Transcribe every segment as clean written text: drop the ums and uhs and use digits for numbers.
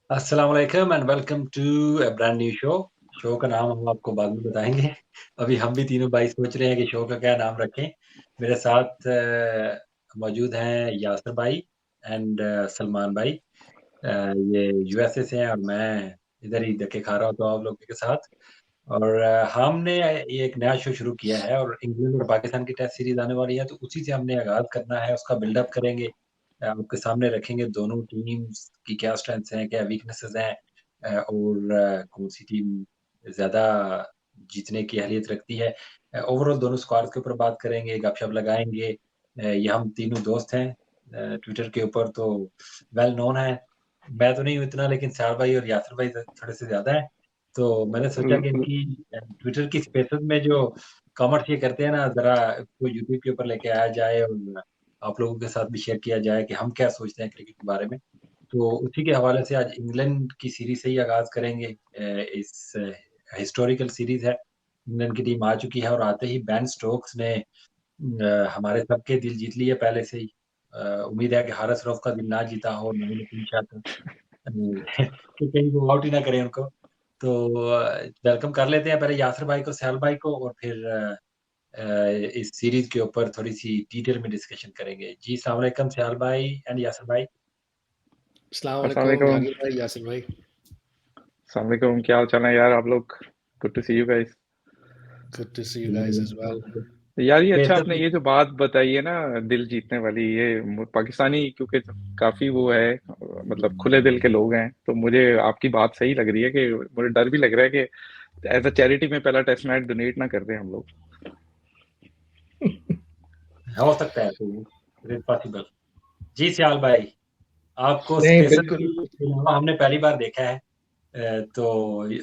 अस्सलाम वालेकुम and welcome to a brand new show. Show का नाम हम आपको बाद में बताएँगे। अभी हम भी तीनों भाई सोच रहे हैं कि शो का क्या नाम रखें। मेरे साथ मौजूद हैं यासिर भाई एंड सलमान भाई। ये यूएसए से हैं और मैं इधर ही धक्के खा रहा हूँ तो आप लोगों के साथ। और हमने ये एक नया शो शुरू किया है और इंग्लैंड और पाकिस्तान की टेस्ट सीरीज़ आने वाली है, तो उसी से हमने आगाज़ करना है, उसका बिल्डअप करेंगे। आपके सामने रखेंगे दोनों टीम्स की क्या स्ट्रेंथ्स हैं, क्या वीकनेसेस हैं और कौन-सी टीम ज़्यादा जीतने की अहलियत रखती है। ओवरऑल दोनों स्क्वाड्स के ऊपर बात करेंगे, गपशप लगाएँगे। ये हम तीनों दोस्त हैं ट्विटर के ऊपर तो वेल नोन हैं। मैं तो नहीं हूँ इतना लेकिन सयार भाई और यासिर भाई थोड़े से ज़्यादा हैं। तो मैंने सोचा कि ल- इनकी ट्विटर की स्पेसेस में जो कमेंट्स ये करते हैं ना, ज़रा इसको यूट्यूब के ऊपर लेके आया जाए और आप लोगों के साथ भी शेयर किया जाए कि हम क्या सोचते हैं क्रिकेट के बारे में। तो उसी के हवाले से आज इंग्लैंड की सीरीज़ से ही आगाज़ करेंगे। इस हिस्टोरिकल सीरीज़ है। इंग्लैंड की टीम आ चुकी है और आते ही बेन स्टोक्स ने हमारे सबके दिल जीत लिए पहले से ही। उम्मीद है कि हारिस रऊफ का दिल ना जीता हो, ना ही नसीम शाह का। कि कहीं वो आउट ही ना करें उनको। तो वेलकम कर लेते हैं पहले यासिर भाई को, सैल भाई को और फिर इस सीरीज़ के ऊपर थोड़ी-सी डिटेल में डिस्कशन करेंगे। जी, अस्सलाम वालेकुम सयाल भाई एंड यासिर भाई। अस्सलाम अस्सलाम वालेकुम वालेकुम। जहांगीर भाई, यासिर भाई। अस्सलाम वालेकुम, क्या हाल चाल है यार आप लोग? Good to see you guys. Good to see you guys as well. यार ये अच्छा बेहतर आपने ये जो बात बताई है ना, दिल जीतने वाली, ये पाकिस्तानी क्योंकि काफी वो है, मतलब खुले दिल के लोग हैं, तो मुझे आपकी बात सही लग रही है कि मुझे डर भी लग रहा है कि एज अ चैरिटी में पहला टेस्ट मैच डोनेट ना कर दें हम लोग। हो सकता है तो इट इज़ पॉसिबल। जी, सयाल भाई, आपको नहीं, स्पेशल बिल्कुल। के अलावा हमने पहली बार देखा है। तो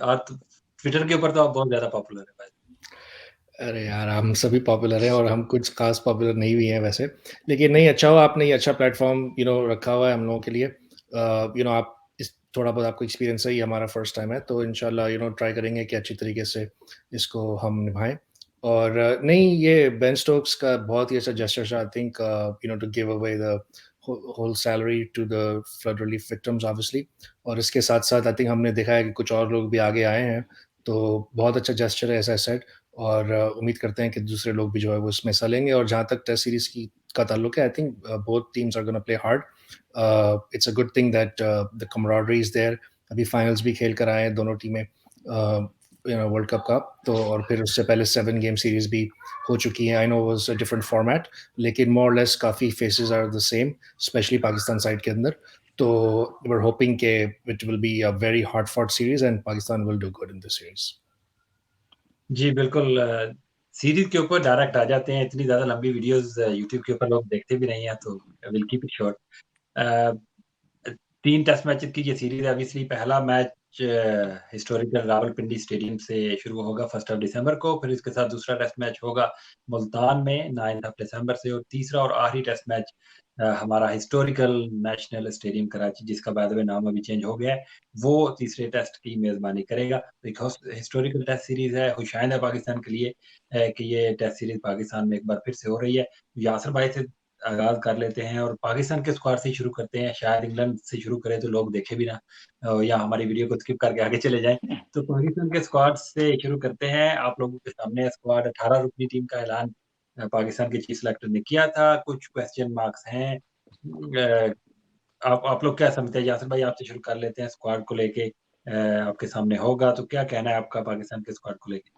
आप ट्विटर के ऊपर तो आप बहुत ज़्यादा पॉपुलर हैं भाई। अरे यार, हम सभी पॉपुलर हैं और हम कुछ खास पॉपुलर नहीं भी हैं वैसे। लेकिन नहीं, अच्छा हुआ आपने ये अच्छा प्लेटफॉर्म रखा हुआ है हम लोगों के लिए। आप इस थोड़ा बहुत आपको एक्सपीरियंस है, ये हमारा फर्स्ट टाइम है, तो इंशाल्लाह ट्राई करेंगे कि अच्छी तरीके से इसको हम निभाएं। और नहीं, ये बेन स्टोक्स का बहुत ही अच्छा जेस्चर था, I think, to give away the whole salary to the flood relief victims obviously. और इसके साथ साथ आई थिंक हमने देखा है कि कुछ और लोग भी आगे आए हैं, तो बहुत अच्छा जेस्चर है, एज आई सेड। और उम्मीद करते हैं कि दूसरे लोग भी जो है वो इसमें हिस्सा लेंगे। और जहाँ तक टेस्ट सीरीज की का ताल्लुक है, I think both teams are gonna play hard. It's a good thing that the camaraderie is there. अभी फाइनल्स भी खेल कर आए हैं दोनों टीमें, वर्ल्ड कप का। तो और फिर उससे पहले 7 गेम सीरीज भी हो चुकी है। I know was a different format, लेकिन मोर लेस काफ़ी faces are the same, specially Pakistan side के अंदर। तो वी आर होपिंग के it will be a very hard fought series and Pakistan will do good in this series. जी, बिल्कुल series के ऊपर डायरेक्ट आ जाते हैं, इतनी ज़्यादा लंबी वीडियोज़ यूट्यूब के ऊपर लोग देखते भी नहीं हैं, तो will keep it short. Uh, 3 test matches की ये सीरीज़ है, ऑब्वियसली पहला मैच हिस्टोरिकल रावलपिंडी स्टेडियम से शुरू होगा 1 ऑफ दिसंबर को, फिर इसके साथ दूसरा टेस्ट मैच होगा मुल्तान में 9 ऑफ दिसंबर से और तीसरा और आखिरी टेस्ट मैच हमारा हिस्टोरिकल नेशनल स्टेडियम कराची जिसका बाय द वे नाम अभी चेंज हो गया है, वो तीसरे टेस्ट की मेज़बानी करेगा। तो एक हिस्टोरिकल टेस्ट सीरीज़ है, खुशाइंद है पाकिस्तान के लिए कि ये टेस्ट सीरीज़ पाकिस्तान में एक बार फिर से हो रही है। यासिर भाई से आगाज़ कर लेते हैं और पाकिस्तान के स्क्वाड से ही शुरू करते हैं। शायद इंग्लैंड से शुरू करें तो लोग देखें भी ना या हमारी वीडियो को स्किप करके आगे चले जाएँ। तो पाकिस्तान के स्क्वाड से शुरू करते हैं। आप लोगों के सामने स्क्वाड 18 रुकनी टीम का ऐलान पाकिस्तान के चीफ सेलेक्टर ने किया था। कुछ क्वेश्चन मार्क्स हैं। आप लोग क्या समझते हैं? यासिर भाई आपसे शुरू कर लेते हैं स्क्वाड को लेके आपके सामने होगा, तो क्या कहना है आपका पाकिस्तान के स्क्वाड को लेके?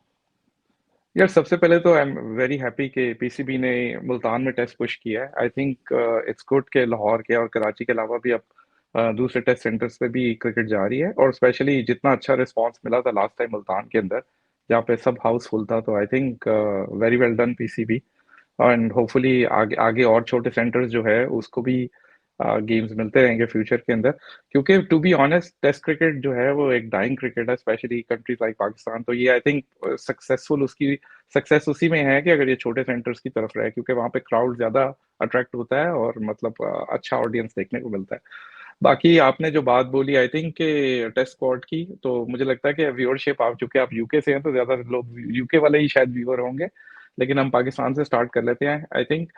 यार सबसे पहले तो आई एम वेरी हैप्पी कि पीसीबी ने मुल्तान में टेस्ट पुश किया है। आई थिंक इट्स गुड के लाहौर के और कराची के अलावा भी अब दूसरे टेस्ट सेंटर्स पे भी क्रिकेट जा रही है, और स्पेशली जितना अच्छा रिस्पांस मिला था लास्ट टाइम मुल्तान के अंदर जहाँ पे सब हाउसफुल था, तो I think very well done PCB. And hopefully आगे आगे और छोटे सेंटर्स जो है उसको भी गेम्स मिलते रहेंगे फ्यूचर के अंदर, क्योंकि to be honest test cricket जो है वो एक डाइंग क्रिकेट है, स्पेशली कंट्रीज लाइक पाकिस्तान। तो ये आई थिंक सक्सेसफुल उसकी सक्सेस उसी में है कि अगर ये छोटे सेंटर्स की तरफ रहे, क्योंकि वहाँ पे क्राउड ज्यादा अट्रैक्ट होता है और मतलब अच्छा ऑडियंस देखने को मिलता है। बाकी आपने जो बात बोली आई थिंक कि टेस्ट स्क्वाड की, तो मुझे लगता है कि व्यूअरशिप, आप चूंकि आप यूके से हैं तो ज्यादा लोग यूके वाले ही शायद व्यूअर होंगे, लेकिन हम पाकिस्तान से स्टार्ट कर लेते हैं। आई थिंक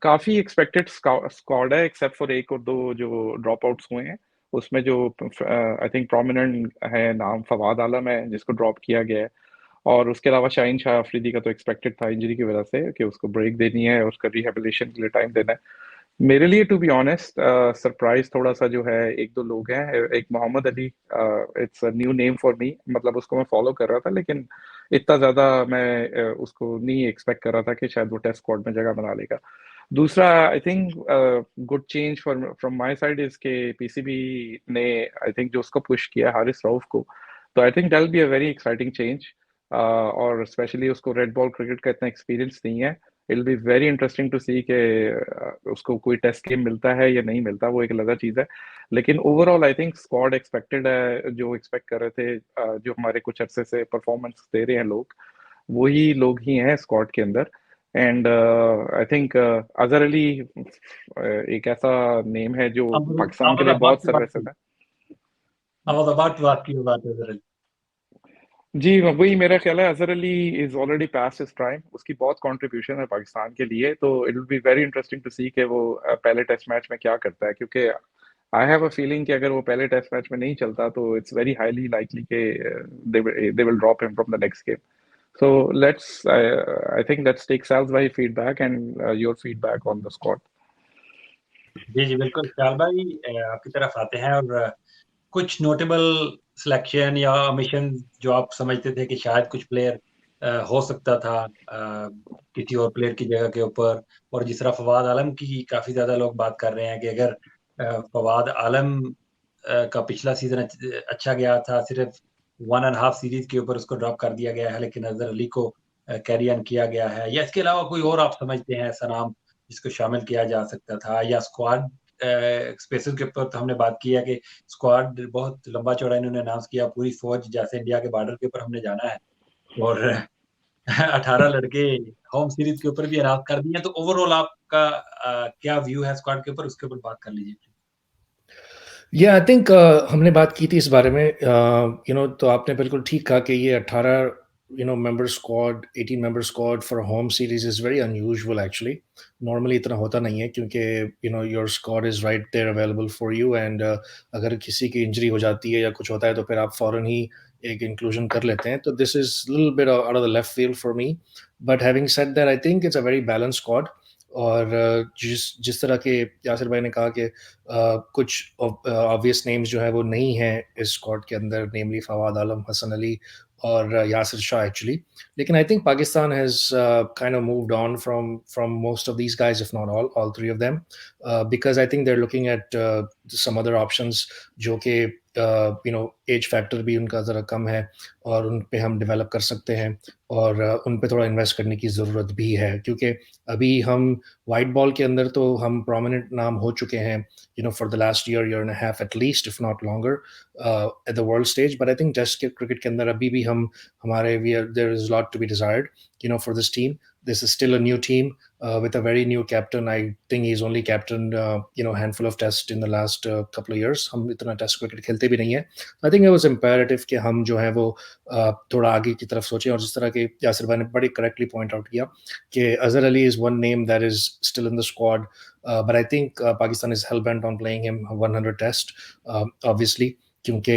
काफी एक्सपेक्टेड स्क्वाड है, एक्सेप्ट फॉर एक और दो जो ड्रॉप आउट्स हुए हैं, उसमें जो आई थिंक प्रोमिनेंट है नाम फवाद आलम है जिसको ड्रॉप किया गया है, और उसके अलावा शाहीन शाह अफरीदी का तो एक्सपेक्टेड था इंजरी की वजह से कि उसको ब्रेक देनी है और उसका रिहेबिलिटेशन के लिए टाइम देना है। मेरे लिए टू बी ऑनेस्ट सरप्राइज थोड़ा सा जो है एक दो लोग हैं, एक Mohammad Ali, it's a new name for me, मतलब उसको मैं फॉलो कर रहा था लेकिन इतना ज्यादा मैं उसको नहीं एक्सपेक्ट कर रहा था कि शायद वो टेस्ट स्क्वाड में जगह बना लेगा। दूसरा I think good change from my side is के पीसीबी ने आई थिंक जो उसको पुश किया हारिस रऊफ को, तो I think that will be a very exciting change, और स्पेशली उसको रेड बॉल क्रिकेट का इतना एक्सपीरियंस नहीं है। It will be very interesting to see के उसको कोई टेस्ट गेम मिलता है या नहीं मिलता, वो एक अलग चीज है। लेकिन overall I think squad expected है, जो एक्सपेक्ट कर रहे थे, जो हमारे कुछ अरसे से परफॉर्मेंस दे रहे हैं लोग, वही लोग ही हैं स्क्वाड के अंदर। And I think Azhar Ali एक ऐसा नेम है जो पाकिस्तान के लिए बहुत सर्वेसिव है। I was about to ask you about Azhar Ali. जी, वही मेरा ख्याल है, Azhar Ali is already past his prime, उसकी बहुत कंट्रीब्यूशन है पाकिस्तान के लिए, तो it will be very interesting to see कि वो पहले टेस्ट मैच में क्या करता है, क्योंकि आई हैव अ फीलिंग कि अगर वो पहले टेस्ट मैच में नहीं चलता तो इट्स वेरी हाईली लाइकली कि they will drop him from the next game. So let's I think let's take Sal's भाई feedback and your feedback on the squad. जी जी बिल्कुल, शाल भाई आपकी तरफ आते हैं, और कुछ नोटेबल सिलेक्शन या मिशन जो आप समझते थे कि शायद कुछ प्लेयर हो सकता था किसी और प्लेयर की जगह के ऊपर, और जिस तरह फवाद आलम की काफी ज्यादा लोग बात कर रहे हैं कि अगर फवाद आलम का पिछला सीजन अच्छा गया था, सिर्फ 1.5 सीरीज के ऊपर उसको ड्रॉप कर दिया गया है, लेकिन अजहर अली को कैरी ऑन किया गया है, या इसके अलावा कोई और आप समझते हैं ऐसा नाम जिसको शामिल किया जा सकता था, या स्क्वाड स्पेसिस के ऊपर तो हमने बात की है कि स्क्वाड बहुत लंबा चौड़ा इन्होंने अनाउंस किया, पूरी फौज जैसे इंडिया के बॉर्डर के ऊपर हमने जाना है, और 18 लड़के होम सीरीज के ऊपर भी अनाउंस कर दिए, तो ओवरऑल आपका क्या व्यू है स्क्वाड के ऊपर, उसके ऊपर बात कर लीजिए। या आई थिंक हमने बात की थी इस बारे में, तो आपने बिल्कुल ठीक कहा कि ये 18 member squad, 18 member squad for home series is very unusual actually. Normally इतना होता नहीं है, क्योंकि your squad is right there available for you, and अगर किसी की इंजरी हो जाती है या कुछ होता है तो फिर आप फ़ौरन ही एक इंक्लूजन कर लेते हैं। तो this is little bit out of the left field for me, but having said that I think it's a very balance squad. और जिस जिस तरह के यासिर भाई ने कहा कि कुछ ऑब्वियस नेम्स जो है वो नहीं हैं इस स्क्वाड के अंदर, नेमली फवाद आलम, हसन अली और यासिर शाह एक्चुअली। लेकिन I think Pakistan has kind of moved on from most of these guys, if not all three of them, because I think they are looking at some other options जो कि एज फैक्टर भी उनका ज़रा कम है और उन पे हम डेवलप कर सकते हैं, और उन पे थोड़ा इन्वेस्ट करने की ज़रूरत भी है, क्योंकि अभी हम वाइट बॉल के अंदर तो हम प्रोमिनेंट नाम हो चुके हैं for the last year and a half at least, if not longer, at the world stage. But I think Test cricket के अंदर अभी भी there is a lot to be desired, for this team. This is still a new team with a very new captain. I think he's only captained handful of tests in the last couple of years. हम इतना test cricket खेलते भी नहीं है. I think it was imperative कि हम जो है वो थोड़ा आगे की तरफ सोचें, और जिस तरह के यासिर भाई ने बड़ी करेक्टली पॉइंट आउट किया कि Azhar Ali is one name that is still in the squad. But I think Pakistan is hell-bent on playing him 100 test, obviously, क्योंकि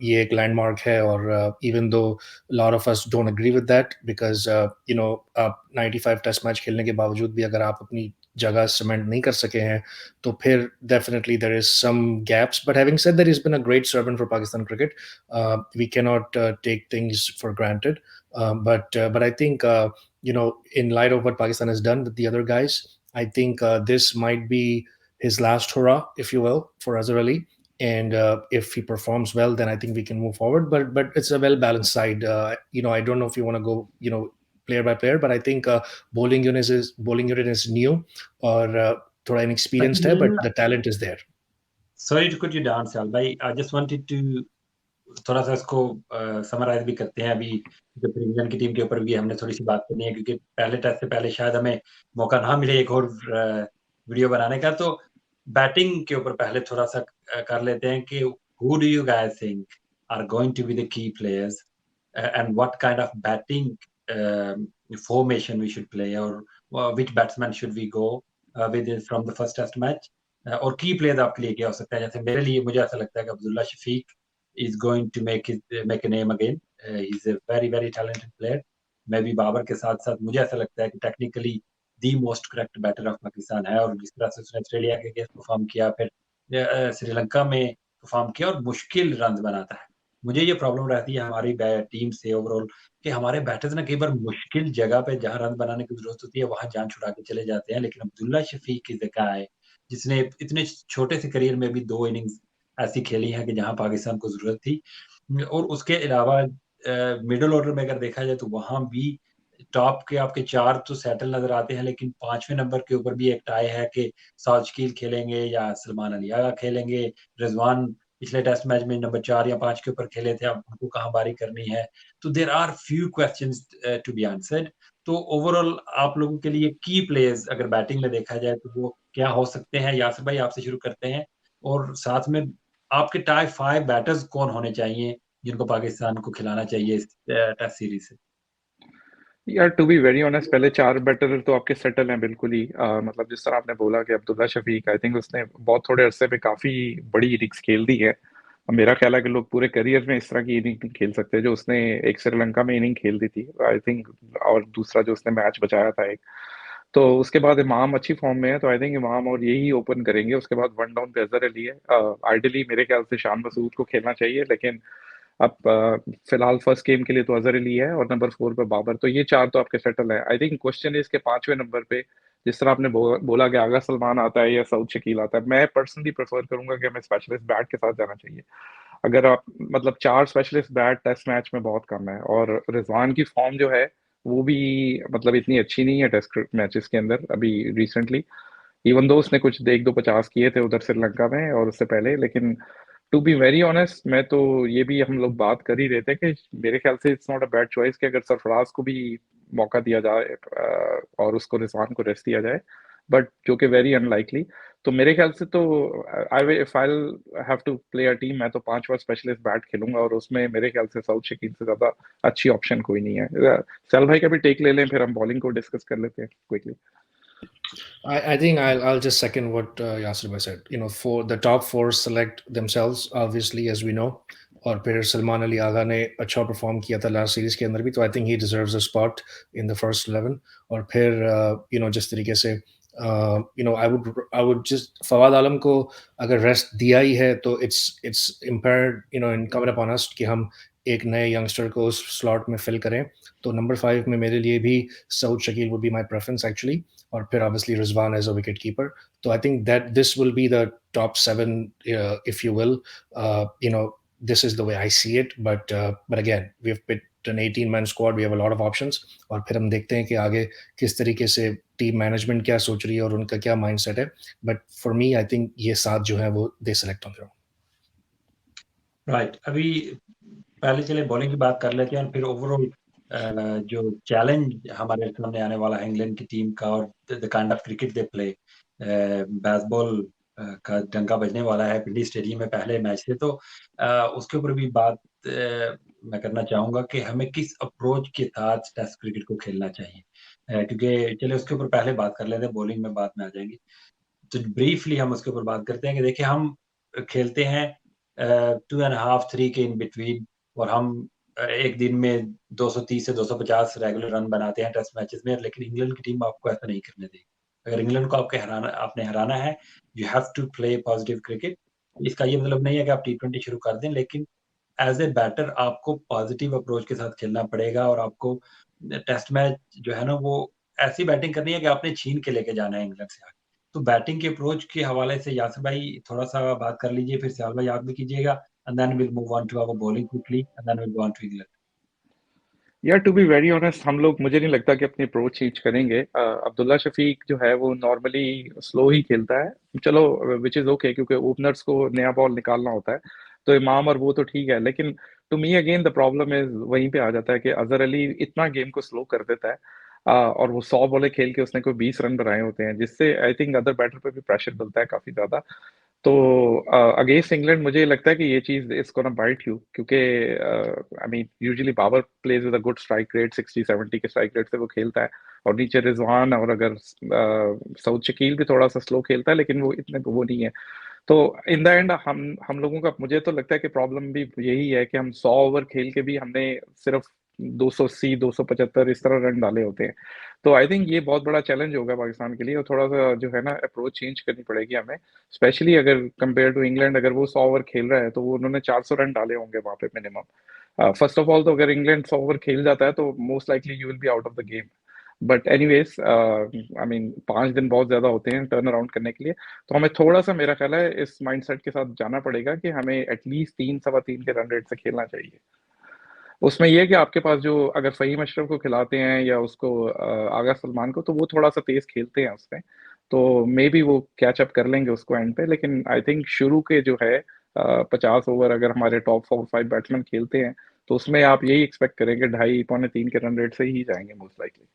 ये एक लैंडमार्क है, और even though a lot of us don't agree with that, because आप 95 test match खेलने के बावजूद भी अगर आप अपनी जगह सीमेंट नहीं कर सके हैं, तो फिर definitely there is some gaps. But having said that, he's been a great servant for Pakistan cricket. We cannot take things for granted. But I think in light of what Pakistan has done with the other guys, I think this might be his last hurrah, if you will, for Azhar Ali. And if he performs well, then I think we can move forward. But it's a well balanced side. I don't know if you want to go player by player, but I think bowling unit is new, or thoda inexperienced hai, but the talent is there. Sorry to cut you down, Sal bhai. I just wanted to थोड़ा सा इसको summarise भी करते हैं। अभी जो England की team के ऊपर भी हमने थोड़ी सी बात करनी है, क्योंकि पहले टेस्ट से पहले शायद हमें मौका ना मिले एक और वीडियो बनाने का, तो बैटिंग के ऊपर पहले थोड़ा सा कर लेते हैं कि who do you guys think are going to be the key players, and what kind of batting formation we should play, or which batsman should we go with from the first test match. और की player आपके लिए क्या हो सकता है? जैसे मेरे लिए मुझे ऐसा लगता है कि Abdullah Shafique is going to make a name again, he is a very very talented player. मैं भी बाबर के साथ साथ मुझे ऐसा लगता है कि technically the most correct batter of Pakistan है, और जिस तरह से उसने ऑस्ट्रेलिया के अगेंस्ट परफॉर्म किया, फिर श्रीलंका में परफॉर्म किया और मुश्किल रन बनाता है। मुझे ये प्रॉब्लम रहती है हमारी टीम से ओवरऑल कि हमारे बैटर्स ना कई बार मुश्किल जगह पे जहाँ रन बनाने की जरूरत होती है वहां जान छुड़ा के चले जाते हैं, लेकिन Abdullah Shafique is the guy जिसने इतने छोटे से करियर में भी 2 इनिंग्स ऐसी खेली हैं कि जहां पाकिस्तान को जरूरत थी। और उसके अलावा मिडल ऑर्डर में अगर देखा जाए तो वहां भी टॉप के आपके 4 तो सेटल नजर आते हैं, लेकिन 5वें नंबर के ऊपर भी एक टाई है कि साउथ शकील खेलेंगे या सलमान अली आगा खेलेंगे। रिजवान पिछले टेस्ट मैच में नंबर 4 या 5 के ऊपर खेले थे, अब उनको कहाँ बारी करनी है? तो there are few questions to be answered. तो ओवरऑल आप लोगों के लिए की प्लेयर्स अगर बैटिंग में देखा जाए तो वो क्या हो सकते हैं? यासिर भाई आपसे शुरू करते हैं, और साथ में आपके टॉप 5 बैटर्स कौन होने चाहिए जिनको पाकिस्तान को खिलाना चाहिए इस टेस्ट सीरीज से? यार टू बी वेरी ऑनेस्ट, पहले 4 बैटर तो आपके सेटल हैं बिल्कुल ही। मतलब जिस तरह आपने बोला कि अब्दुल्ला शफीक, आई थिंक उसने बहुत थोड़े अरसे पे काफी बड़ी इनिंग्स खेल दी है। अब मेरा ख्याल है कि लोग पूरे करियर में इस तरह की इनिंग नहीं खेल सकते जो उसने एक श्रीलंका में इनिंग खेल दी थी, आई थिंक। और दूसरा जो उसने मैच बचाया था एक, तो उसके बाद इमाम अच्छी फॉर्म में है, तो आई थिंक इमाम और यही ओपन करेंगे। उसके बाद वन डाउन पे अजहर अली है। आइडियली मेरे ख्याल से शान मसूद को खेलना चाहिए, लेकिन अब फिलहाल फर्स्ट गेम के लिए तो अजहर अली है, और नंबर 4 पे बाबर। तो ये 4 तो आपके सेटल है। आई थिंक क्वेश्चन इज के 5वें नंबर पे, जिस तरह आपने बोला कि आगा सलमान आता है या सऊद शकील आता है, मैं पर्सनली प्रेफर करूंगा कि हमें स्पेशलिस्ट बैट के साथ जाना चाहिए। अगर आप मतलब 4 स्पेशलिस्ट बैट टेस्ट मैच में बहुत कम है, और रिजवान की फॉर्म जो है वो भी मतलब इतनी अच्छी नहीं है टेस्ट मैचेस के अंदर अभी रिसेंटली। इवन दो उसने कुछ एक दो 50 किए थे उधर श्रीलंका में और उससे पहले, लेकिन टू बी वेरी ऑनेस्ट, मैं तो ये भी हम लोग बात कर ही रहे थे कि मेरे ख्याल से it's not a bad choice कि अगर सरफराज को भी मौका दिया जाए और उसको रिजवान को रेस्ट दिया जाए, बट जो कि वेरी अनलाइकली। तो मेरे ख्याल से तो I if I have to play a team, मैं तो 5 बार स्पेशलिस्ट बैट खेलूंगा, और उसमें मेरे ख्याल से साउथ शकील से ज्यादा अच्छी ऑप्शन कोई नहीं है। सैल भाई का भी टेक ले लें, फिर हम बॉलिंग को डिस्कस कर लेते हैं quickly. I think I'll just second what Yasir Bhai said. You know, for the top four select themselves, obviously, as we know. और फिर सलमान अली आगा ने अच्छा परफॉर्म किया था लास्ट सीरीज के अंदर भी, तो I think he deserves a spot in the first 11। और फिर यू नो जिस तरीके से you know I would just Fawad Alam को अगर रेस्ट दिया ही है तो it's impaired you know incumbent upon us कि हम एक नए यंगस्टर को उस स्लॉट में फिल करें। तो नंबर 5 में मेरे लिए भी Saud Shakeel would be my preference actually, और फिर obviously Rizwan as a wicket keeper. So I think that this will be the top 7, if you will. You know, this is the way I see it. But again, we've picked an 18-man squad. We have a lot of options. और फिर हम देखते हैं कि आगे किस तरीके से टीम मैनेजमेंट क्या सोच रही है और उनका क्या माइंडसेट है। But for me I think ये 7 जो है वो they select on their own. Right, अभी पहले चले बॉलिंग की बात कर लेते हैं, और फिर ओवरऑल जो चैलेंज हमारे सामने आने वाला है इंग्लैंड की टीम का, और the kind of cricket they play, baseball का डंका बजने वाला है पिंडी स्टेडियम में पहले मैच से, तो उसके ऊपर भी बात मैं करना चाहूंगा कि हमें किस अप्रोच के साथ टेस्ट क्रिकेट को खेलना चाहिए। क्योंकि चले उसके ऊपर पहले बात कर लेते हैं, बॉलिंग में बाद में आ जाएंगे। तो ब्रीफली हम उसके ऊपर बात करते हैं कि देखिए हम खेलते हैं 2.5 3 के इन बिटवीन, और हम एक दिन में 230 से 250 रेगुलर रन बनाते हैं टेस्ट मैचेस में, लेकिन इंग्लैंड की टीम आपको ऐसा नहीं करने देगी। अगर इंग्लैंड को आपने हराना है, you have to play positive cricket. इसका ये मतलब नहीं है कि आप T20 शुरू कर दें, लेकिन एज ए बैटर आपको पॉजिटिव अप्रोच के साथ खेलना पड़ेगा, और आपको टेस्ट मैच जो है ना वो ऐसी बैटिंग करनी है कि आपने छीन के लेके जाना है इंग्लैंड से आगे। तो बैटिंग के अप्रोच के हवाले से यासिर भाई थोड़ा-सा बात कर लीजिए, फिर सयाल भाई आप भी कीजिएगा, and then we will move on to our bowling quickly, and then we will go on to England. यार टू बी वेरी ऑनेस्ट, हम लोग मुझे नहीं लगता कि अपनी अप्रोच चेंज करेंगे। अब्दुल्ला शफीक जो है वो नॉर्मली स्लो ही खेलता है, चलो विच इज ओके, क्योंकि ओपनर्स को नया बॉल निकालना होता है। तो इमाम और वो तो ठीक है, लेकिन to me again the problem is वहीं पे आ जाता है कि अजहर अली इतना गेम को स्लो कर देता है। और वो 100 बॉलें खेल के उसने कोई 20 रन बनाए होते हैं, जिससे आई थिंक अदर बैटर पे भी प्रेशर बनता है काफी ज्यादा। तो अगेंस्ट इंग्लैंड मुझे लगता है कि ये चीज इज गोना बाइट यू, क्योंकि I mean usually Babar plays with a good strike rate, 60-70 के स्ट्राइक रेट से वो खेलता है, और नीचे रिजवान, और अगर सऊद शकील भी थोड़ा सा स्लो खेलता है, लेकिन वो इतने वो नहीं है। तो इन द एंड हम लोगों का, मुझे तो लगता है कि प्रॉब्लम भी यही है कि हम 100 ओवर खेल के भी हमने सिर्फ 280 275 इस तरह रन डाले होते हैं। तो आई थिंक ये बहुत बड़ा चैलेंज होगा पाकिस्तान के लिए, और थोड़ा सा जो है ना अप्रोच चेंज करनी पड़ेगी हमें, स्पेशली अगर कंपेयर टू इंग्लैंड। अगर वो 100 ओवर खेल रहा है तो वो उन्होंने 400 रन डाले होंगे वहां पे मिनिमम। फर्स्ट ऑफ ऑल तो अगर इंग्लैंड 100 ओवर खेल जाता है तो most likely you will be out of the game. But anyways I mean 5 दिन बहुत ज्यादा होते हैं टर्न अराउंड करने के लिए। तो हमें थोड़ा सा, मेरा ख्याल है, इस माइंडसेट के साथ जाना पड़ेगा कि हमें एटलीस्ट 3 सवा 3 के रन रेट से खेलना चाहिए। उसमें यह है कि आपके पास जो, अगर फहीम अशरफ को खिलाते हैं या उसको आगा सलमान को, तो वो थोड़ा सा तेज खेलते हैं उसमें, तो मे बी वो कैच अप कर लेंगे उसको एंड पे। लेकिन आई थिंक शुरू के जो है 50 ओवर अगर हमारे टॉप 4-5 बैट्समैन खेलते हैं, तो उसमें आप यही एक्सपेक्ट करेंगे 2.5 पौने 3 के रन रेट से ही जाएंगे मोस्ट लाइकली।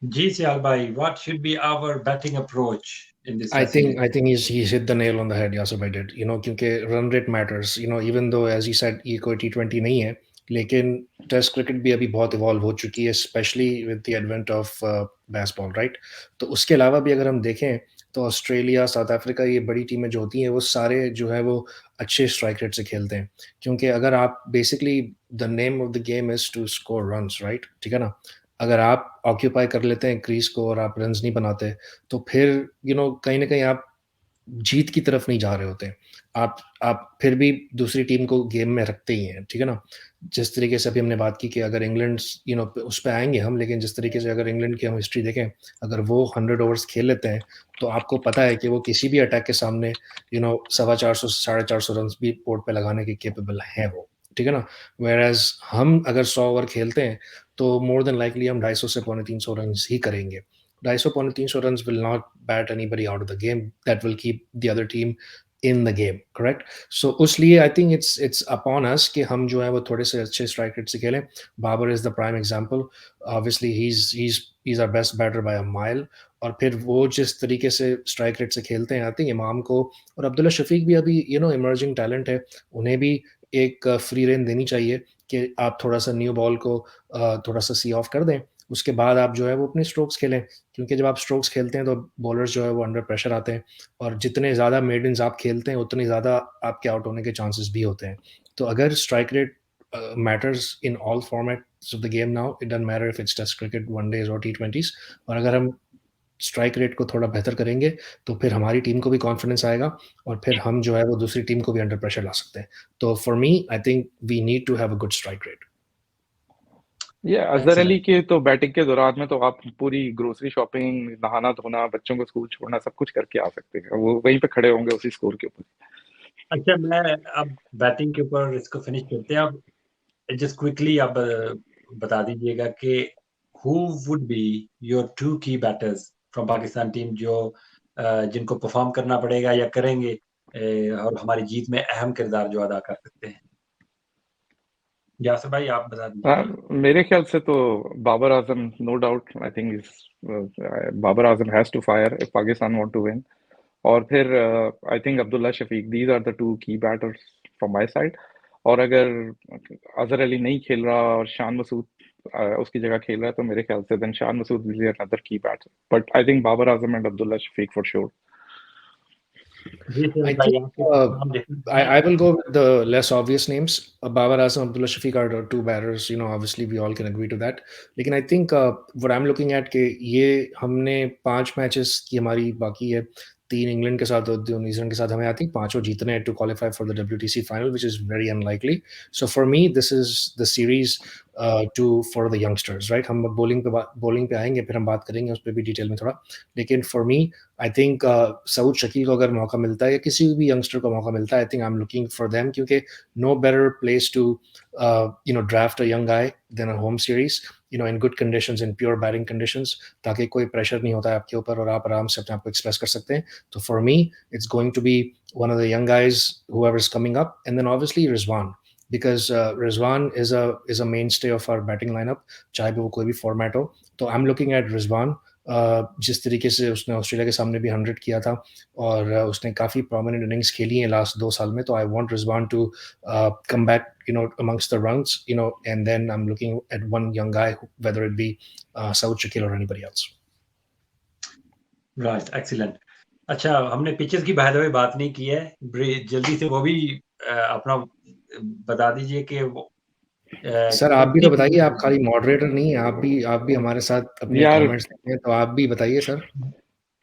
जी सियाल भाई, what should be our batting approach in this I series? think he's hit the nail on the head, Yasir bhai did. क्योंकि run rate matters. Even though as he said ये कोई T20 नहीं है, लेकिन test cricket भी अभी बहुत evolve हो चुकी है, specially with the advent of baseball, right? तो उसके अलावा भी अगर हम देखें तो ऑस्ट्रेलिया, साउथ अफ्रीका, ये बड़ी टीमें जो होती हैं वो सारे जो है वो अच्छे स्ट्राइक रेट से खेलते हैं, क्योंकि अगर आप basically the name of the game is to score runs, right? ठीक है ना? अगर आप ऑक्यूपाई कर लेते हैं क्रीज को और आप रन्स नहीं बनाते, तो फिर कहीं ना कहीं आप जीत की तरफ नहीं जा रहे होते हैं। आप फिर भी दूसरी टीम को गेम में रखते ही हैं, ठीक है ना? जिस तरीके से अभी हमने बात की कि अगर इंग्लैंड उस पे आएँगे हम, लेकिन जिस तरीके से अगर इंग्लैंड की हम हिस्ट्री देखें, अगर वो 100 ओवर्स खेल लेते हैं, तो आपको पता है कि वो किसी भी अटैक के सामने सवा 400 साढ़े 400 रन्स भी बोर्ड पे लगाने के कैपेबल हैं वो, ठीक है ना? व्हेयरएज़ हम अगर 100 ओवर खेलते हैं, तो मोर देन लाइकली हम 250 से पौने 300 रन्स ही करेंगे। 250 पौने 300 runs will not bat anybody out of the game. That will keep the other team in the game, correct? So उसलिए I think it's upon us कि हम जो है वो थोड़े से अच्छे स्ट्राइक रेट से खेलें। Babar is the prime example. Obviously he's our best batter by a mile. और फिर वो जिस तरीके से स्ट्राइक रेट से खेलते हैं, I think इमाम को और अब्दुल्ला शफीक भी अभी इमर्जिंग टैलेंट है, उन्हें भी एक फ्री रेन देनी चाहिए कि आप थोड़ा सा न्यू बॉल को थोड़ा सा सी ऑफ कर दें, उसके बाद आप जो है वो अपने स्ट्रोक्स खेलें, क्योंकि जब आप स्ट्रोक्स खेलते हैं तो बॉलर्स जो है वो अंडर प्रेशर आते हैं, और जितने ज़्यादा मेडन्स आप खेलते हैं उतने ज़्यादा आपके आउट होने के चांसेस भी होते हैं। तो अगर strike rate matters in all formats of the game now, it doesn't matter if it's test cricket, one days और टी20s, और अगर हम स्ट्राइक रेट को थोड़ा बेहतर करेंगे तो फिर हमारी टीम को भी कॉन्फिडेंस आएगा, और फिर हम जो है वो दूसरी टीम को भी अंडर प्रेशर ला सकते हैं। तो for me I think we need to have a good strike rate. ये अजहर अली के तो बैटिंग के दौरान में तो आप पूरी ग्रोसरी शॉपिंग, नहाना धोना, बच्चों को स्कूल छोड़ना, सब कुछ करके आ सकते हैं, वो वहीं पे खड़े होंगे उसी स्कोर के ऊपर। अच्छा, मैं अब बैटिंग के ऊपर इसको फिनिश करते हैं। अब जस्ट क्विकली आप बता दीजिएगा कि who would be your 2 key batters from Pakistan team जो जिनको परफॉर्म करना पड़ेगा या करेंगे और हमारी जीत में अहम किरदार जो अदा कर सकते हैं। यासर भाई आप बता दीजिए। मेरे ख्याल से तो Babar Azam, no doubt, I think Babar Azam has to fire if Pakistan want to win. और फिर I think Abdullah Shafique, these are the 2 key batters from my side. और अगर अजहर अली नहीं खेल रहा और शान मसूद उसकी जगह खेल रहा है, तो मेरे ख्याल से then Shan Masood will be another key batter. But I think Babar Azam and Abdullah Shafique for sure. जी सर I भाई, think आपके नाम लिखना है। I will go with the less obvious names. Babar Azam, Abdullah Shafiq are the 2 batters. Obviously we all can agree to that. लेकिन I think what I'm looking at कि ये हमने 5 matches की हमारी बाकी है, 3 इंग्लैंड के साथ और 2 न्यूजीलैंड के साथ, हमें आई थिंक पांचों जीतने हैं to qualify for the WTC final, which is very unlikely. So for me this is the series for the youngsters, right? हम bowling पे आएंगे, फिर हम बात करेंगे उस पर भी डिटेल में थोड़ा, लेकिन for me I think Saud Shakeel को अगर मौका मिलता है या किसी भी यंगस्टर को मौका मिलता है, I think I am looking for them, क्योंकि no better place to draft a young guy than a home series, in good conditions, in pure batting conditions, ताकि कोई प्रेशर नहीं होता है आपके ऊपर और आप आराम से अपने आप को एक्सप्रेस कर सकते हैं। तो for me it's going to be one of the young guys whoever is coming up, and then obviously Rizwan, because Rizwan is a mainstay of our batting lineup, चाहे वो कोई भी फॉर्मेट हो। तो आई एम लुकिंग एट Rizwan जिस तरीके से उसने ऑस्ट्रेलिया के सामने भी 100 किया था और उसने काफ़ी प्रोमिनेंट इनिंग्स खेली हैं लास्ट 2 साल में, तो I want Rizwan to come back, amongst the runs, and then I'm looking at one young guy, whether it be Saud Shakil or anybody else. Right, excellent. अच्छा, हमने पिचेस की बाय द वे बात नहीं की है, जल्दी से वो भी अपना बता दीजिए कि वो सर आप भी तो बताइए, आप कितनी खाली मॉडरेटर नहीं है, आप भी हमारे साथ अपने यार कमेंट्स देते हैं, तो आप भी बताइए सर।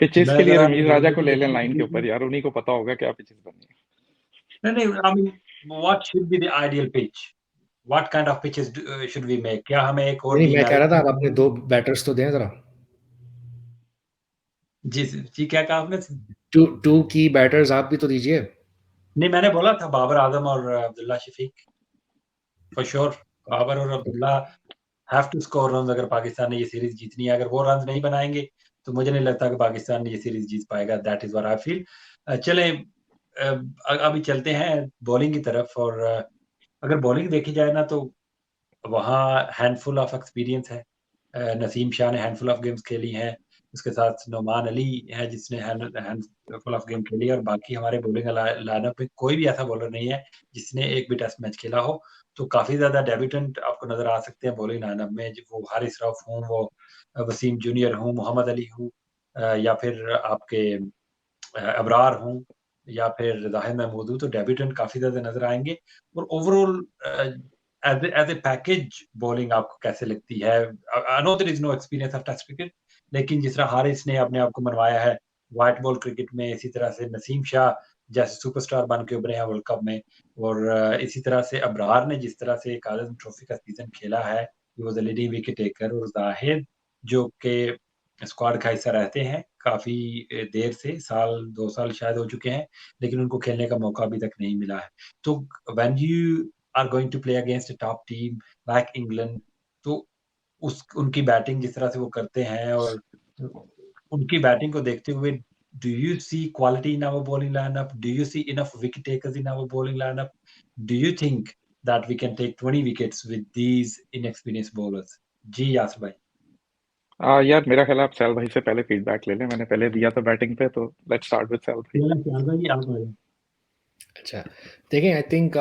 पिचेस मैं के लिए ज़रा रमीज राजा को ले लें लाइन के ऊपर नहीं, यार, उन्हीं को पता होगा क्या पिचेस बननी है। नहीं, I mean what should be the ideal pitch? What kind of pitches should we make? क्या हमें एक और नहीं, टीम मैं कह रहा था आप अपने 2 मैनेज? बैटर्स तो दें ज़रा। जी, जी, क्या कहा आपने? 2 की बैटर्स आप भी तो दीजिए। नहीं, मैंने बोला था बाबर आजम और अब्दुल्ला शफीक, फॉर श्योर। बाबर और Abdullah have to score runs अगर पाकिस्तान ने ये सीरीज जीतनी है। अगर वो रन्स नहीं बनाएंगे तो मुझे नहीं लगता कि पाकिस्तान ने ये सीरीज जीत पाएगा। That is what I feel. चलें, अभी चलते हैं बॉलिंग की तरफ। और अगर बॉलिंग देखी जाए ना तो वहाँ हैंडफुल ऑफ एक्सपीरियंस है। नसीम शाह ने हैंडफुल ऑफ गेम्स खेली हैं, उसके साथ नोमान अली है जिसने हैंडफुल ऑफ गेम खेली है, और बाकी हमारे बॉलिंग लाइनअप में कोई भी ऐसा बॉलर नहीं है जिसने एक भी टेस्ट मैच खेला हो। तो काफी ज्यादा डेब्यूटेंट आपको नजर आ सकते हैं बॉलिंग लाइनअप में, वो हारिस रऊफ हूँ, वो वसीम जूनियर हूँ, मोहम्मद अली हूँ, या फिर आपके अबरार हूँ, या फिर जाहिद महमूद हूँ। तो डेब्यूटेंट काफी ज्यादा नजर आएंगे। और overall as a package bowling आपको कैसे लगती है? I know there is no experience of test cricket, लेकिन जिस तरह हारिस ने अपने आप को मनवाया है व्हाइट बॉल क्रिकेट में, इसी तरह से नसीम शाह जैसे सुपरस्टार बन के उभरे हैं वर्ल्ड कप में, और इसी तरह से अबरार ने जिस तरह से कादम ट्रॉफी का सीजन खेला है, he was the leading wicket taker. और जाहिद जो के स्क्वाड का हिस्सा रहते हैं काफी देर से, साल 2 साल शायद हो चुके हैं, लेकिन उनको खेलने का मौका अभी तक नहीं मिला है। तो when you are going to play against a top team like England, तो उस उनकी बैटिंग जिस तरह से वो करते हैं, और उनकी बैटिंग को देखते हुए, do you see quality in our bowling lineup? Do you see enough wicket takers in our bowling lineup? Do you think that we can take 20 wickets with these inexperienced bowlers? जी यासिर भाई। यार मेरा ख्याल है आप सैल भाई से पहले फीडबैक ले लें, मैंने पहले दिया था बैटिंग पे, तो लेट्स स्टार्ट विद सैल भाई। अच्छा, देखें, आई थिंक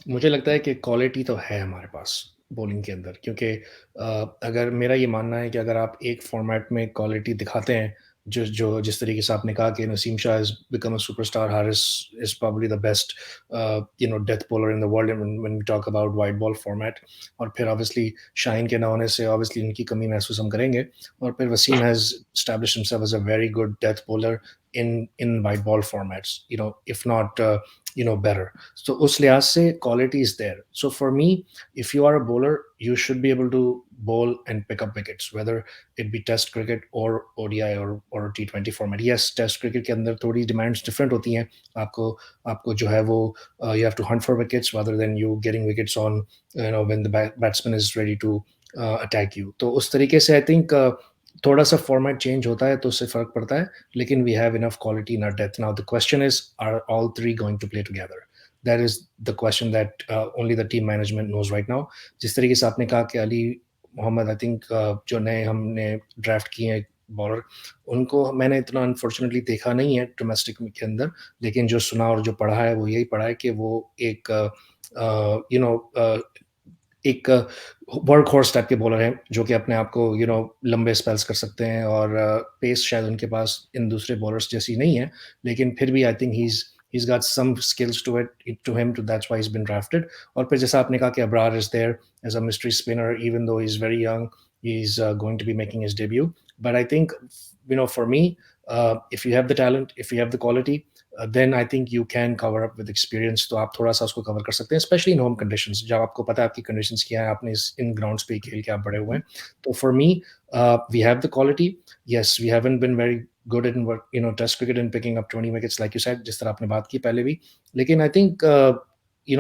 मुझे लगता है कि क्वालिटी तो है हमारे पास बॉलिंग के अंदर, क्योंकि अगर मेरा ये मानना है कि अगर आप एक फॉर्मेट में क्वालिटी दिखाते हैं, जिस तरीके से आपने कहा कि Naseem Shah has become a superstar, Haris is probably the best death bowler in the world when we talk about white ball format, और फिर ऑब्वियसली शाहीन के ना होने से ऑब्वियसली उनकी कमी महसूस हम करेंगे, और फिर Wasim has established himself as a very good death bowler in white ball formats, if not better. So us lihaz se quality is there. So for me, if you are a bowler, you should be able to bowl and pick up wickets, whether it be test cricket or ODI or T20 format. Yes, test cricket के अंदर थोड़ी demands different होती हैं। आपको जो है वो you have to hunt for wickets rather than you getting wickets on when the batsman is ready to attack you. तो उस तरीके से I think थोड़ा सा फॉर्मेट चेंज होता है तो उससे फ़र्क पड़ता है, लेकिन we have enough quality in our depth. Now the question is, are all 3 going to play together? That is the question that only the team management knows right now. जिस तरीके से आपने कहा कि अली मोहम्मद, आई थिंक जो नए हमने draft किए हैं बॉलर, उनको मैंने इतना अनफॉर्चुनेटली देखा नहीं है डोमेस्टिक के अंदर, लेकिन जो सुना और जो पढ़ा है वो यही पढ़ा है कि वो एक एक वर्क हॉर्स टाइप के बॉलर हैं, जो कि अपने आप को लंबे स्पेल्स कर सकते हैं, और पेस शायद उनके पास इन दूसरे बॉलर्स जैसी नहीं है, लेकिन फिर भी I think he's got some skills to him, to that's why he's been drafted. और फिर जैसा आपने कहा कि Abrar is there as a mystery spinner, even though he's very young, he's going to be making his debut. But I think for me, if you have the talent, if you have the quality, then I think you can cover up with experience. तो आप थोड़ा सा उसको cover कर सकते हैं, especially in home conditions, जब आपको पता है आपकी conditions क्या है, आपने इन ग्राउंड्स पे खेल के आप बड़े हुए हैं। तो for me, we have the quality. Yes, we haven't been very good in test cricket and picking up 20 wickets like you said, जिस तरह आपने बात की पहले भी, लेकिन I think